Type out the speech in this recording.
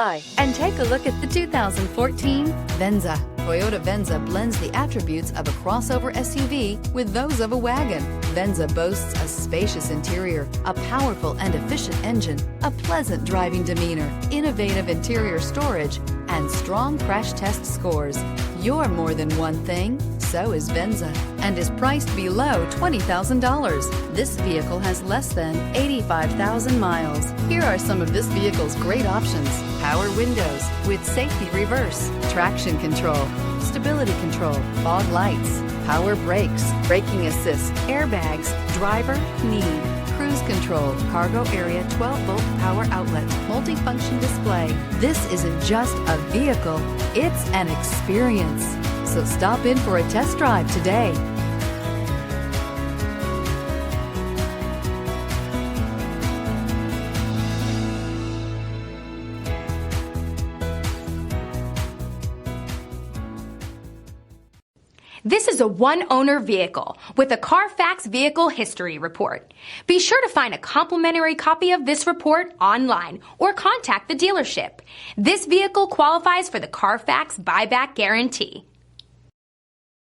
And take a look at the 2014 Venza. Toyota Venza blends the attributes of a crossover SUV with those of a wagon. Venza boasts a spacious interior, a powerful and efficient engine, a pleasant driving demeanor, innovative interior storage, and strong crash test scores. You're more than one thing, so is Venza, and is priced below $20,000. This vehicle has less than 85,000 miles. Here are some of this vehicle's great options: power windows with safety reverse, traction control, stability control, fog lights, power brakes, braking assist, airbags, driver, knee, cruise control, cargo area 12-volt power outlet, multifunction display. This isn't just a vehicle, it's an experience. So stop in for a test drive today. This is a one-owner vehicle with a CARFAX Vehicle History Report. Be sure to find a complimentary copy of this report online or contact the dealership. This vehicle qualifies for the CARFAX Buyback Guarantee.